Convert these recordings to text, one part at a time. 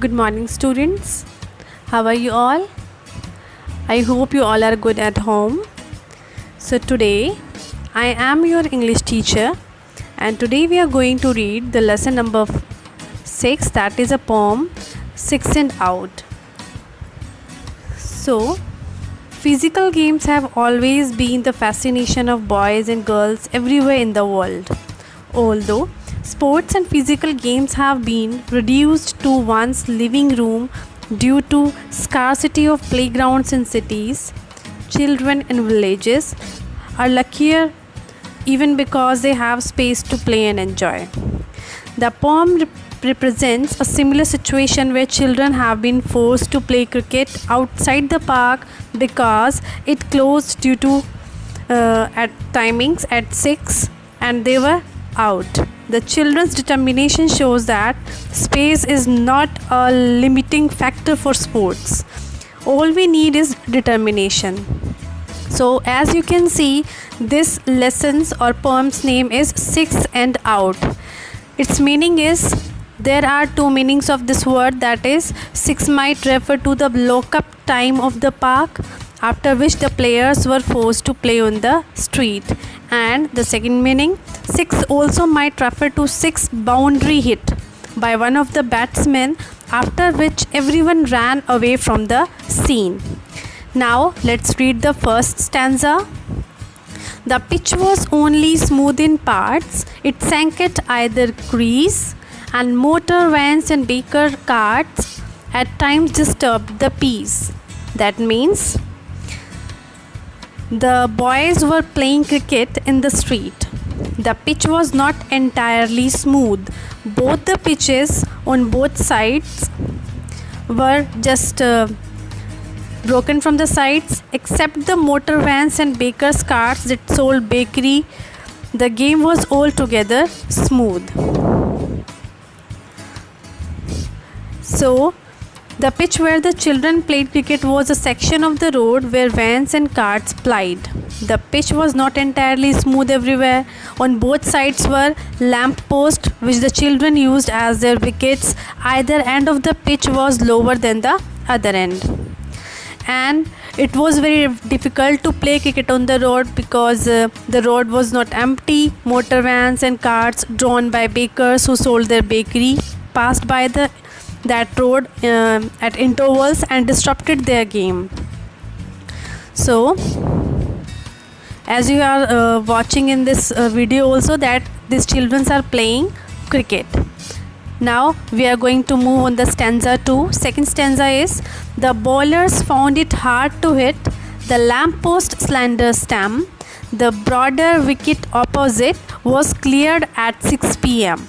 Good morning, students. How are you all? I hope you all are good at home. So, today I am your English teacher, and today we are going to read the lesson number 6, that is a poem, Six and Out. So, physical games have always been the fascination of boys and girls everywhere in the world. Although sports and physical games have been reduced to one's living room due to scarcity of playgrounds in cities, children in villages are luckier even because they have space to play and enjoy. The poem represents a similar situation where children have been forced to play cricket outside the park because it closed due to at timings at 6 and they were out. The children's determination shows that space is not a limiting factor for sports. All we need is determination. So as you can see, this lesson's or poem's name is Six and Out. Its meaning is, there are two meanings of this word, that is, 6 might refer to the lock-up time of the park, after which the players were forced to play on the street. And the second meaning, 6 also might refer to 6 boundary hit by one of the batsmen, after which everyone ran away from the scene. Now let's read the first stanza. The pitch was only smooth in parts, it sank at either crease, and motor vans and baker carts at times disturbed the peace. That means the boys were playing cricket in the street. The pitch was not entirely smooth. Both the pitches on both sides were just broken from the sides, except the motor vans and bakers' carts that sold bakery. The game was altogether smooth. So, the pitch where the children played cricket was a section of the road where vans and carts plied. The pitch was not entirely smooth everywhere. On both sides were lamp posts which the children used as their wickets. Either end of the pitch was lower than the other end. And it was very difficult to play cricket on the road because the road was not empty. Motor vans and carts drawn by bakers who sold their bakery passed by that road at intervals and disrupted their game. So as you are watching in this video also, that these children are playing cricket. Now we are going to move on the stanza 2. Second stanza is, the bowlers found it hard to hit the lamppost slender stem. The broader wicket opposite was cleared at 6 p.m.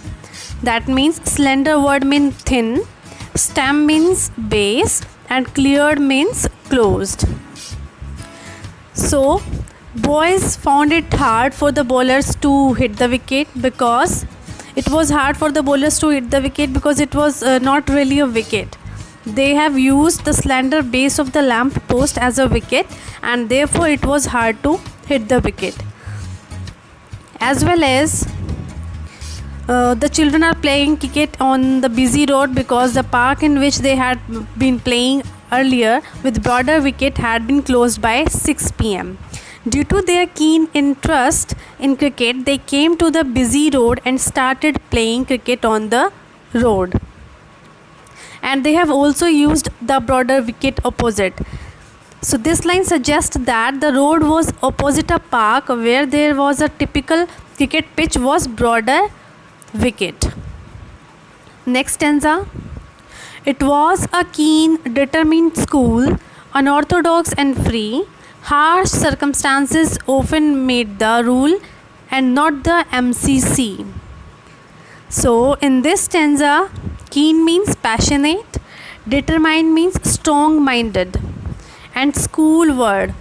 That means slender word means thin, stem means base, and cleared means closed. So boys found it hard for the bowlers to hit the wicket because it was not really a wicket. They have used the slender base of the lamp post as a wicket, and therefore it was hard to hit the wicket. As well as the children are playing cricket on the busy road because the park in which they had been playing earlier with broader wicket had been closed by 6 p.m. Due to their keen interest in cricket, they came to the busy road and started playing cricket on the road. And they have also used the broader wicket opposite. So this line suggests that the road was opposite a park where there was a typical cricket pitch was broader wicket. Next stanza. It was a keen, determined school, unorthodox and free. Harsh circumstances often made the rule and not the MCC. So in this stanza, keen means passionate, determined means strong-minded, and school word.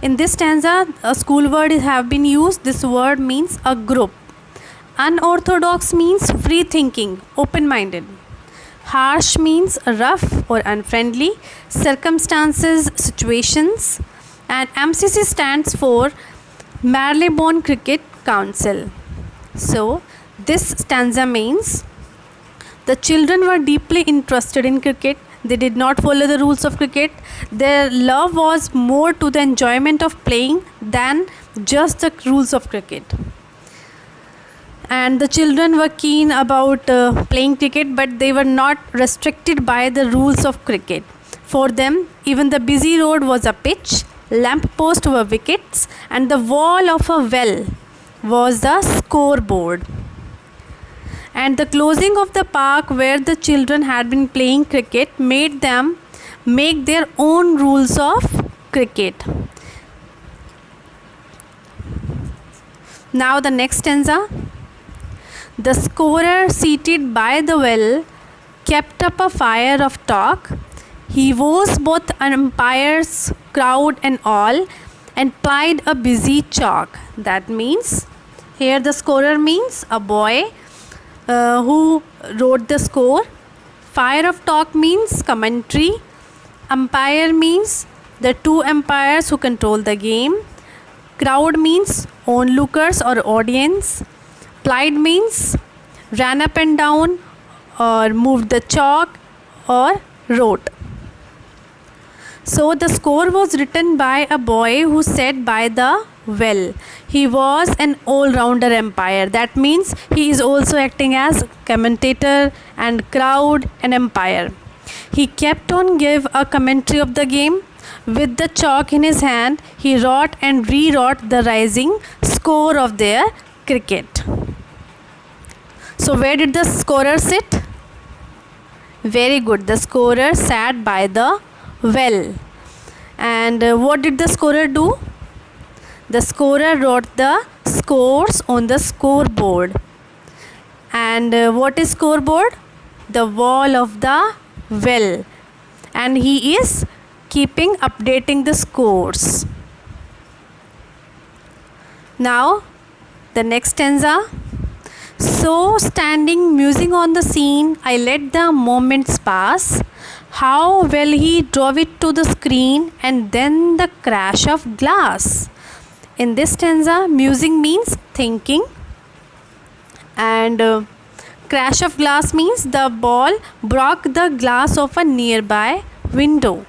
In this stanza, a school word have been used. This word means a group. Unorthodox means free thinking, open-minded. Harsh means rough or unfriendly. Circumstances, situations. And MCC stands for Marylebone Cricket Council. So this stanza means The children were deeply interested in cricket. They did not follow the rules of cricket. Their love was more to the enjoyment of playing than just the rules of cricket. And the children were keen about playing cricket, but they were not restricted by the rules of cricket. For them, even the busy road was a pitch, lamp post were wickets, and the wall of a well was the scoreboard. And the closing of the park where the children had been playing cricket made them make their own rules of cricket. Now the next stanza. The scorer seated by the well kept up a fire of talk. He was both umpires, crowd and all, and plied a busy chalk. That means, here the scorer means a boy who wrote the score. Fire of talk means commentary. Umpire means the two umpires who control the game. Crowd means onlookers or audience. Plied means ran up and down or moved the chalk or wrote. So the score was written by a boy who sat by the well. He was an all-rounder umpire. That means he is also acting as commentator and crowd and umpire. He kept on give a commentary of the game. With the chalk in his hand, he wrote and rewrote the rising score of their cricket. So where did the scorer sit? Very good. The scorer sat by the well. And what did the scorer do? The scorer wrote the scores on the scoreboard. And what is scoreboard? The wall of the well. And he is keeping updating the scores. Now the next stanza. So standing musing on the scene, I let the moments pass. How well he drove it to the screen, and then the crash of glass. In this stanza, musing means thinking, and crash of glass means the ball broke the glass of a nearby window.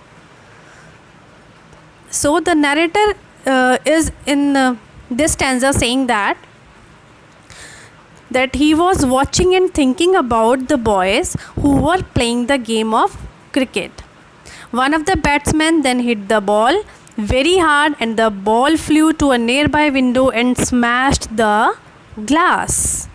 So the narrator is in this stanza saying that he was watching and thinking about the boys who were playing the game of cricket. One of the batsmen then hit the ball very hard, and the ball flew to a nearby window and smashed the glass.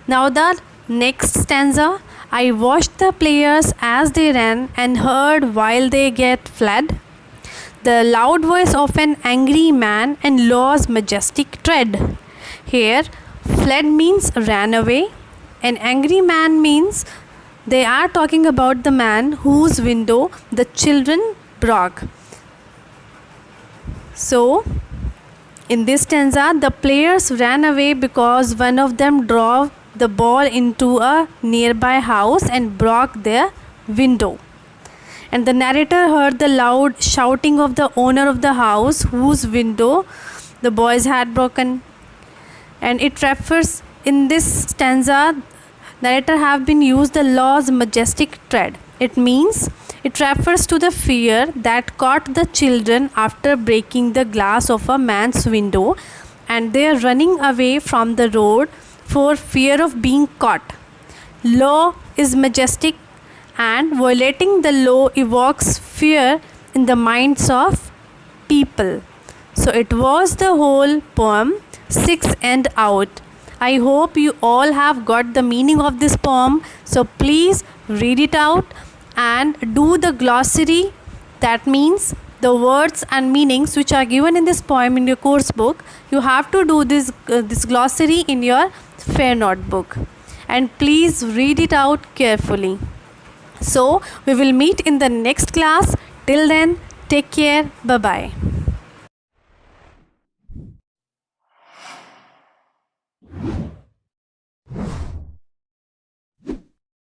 Now the next stanza. I watched the players as they ran and heard while they get fled the loud voice of an angry man and law's majestic tread. Here fled means ran away, and angry man means they are talking about the man whose window the children broke. So in this stanza, the players ran away because one of them drove the ball into a nearby house and broke their window. And the narrator heard the loud shouting of the owner of the house whose window the boys had broken. And it refers, in this stanza, narrator have been used the law's majestic tread. It means it refers to the fear that caught the children after breaking the glass of a man's window, and they are running away from the road for fear of being caught. Law is majestic, and violating the law evokes fear in the minds of people. So it was the whole poem, 6 and out. I hope you all have got the meaning of this poem. So please read it out and do the glossary. That means the words and meanings which are given in this poem in your course book. You have to do this glossary in your fair notebook. And please read it out carefully. So we will meet in the next class. Till then, take care. Bye-bye.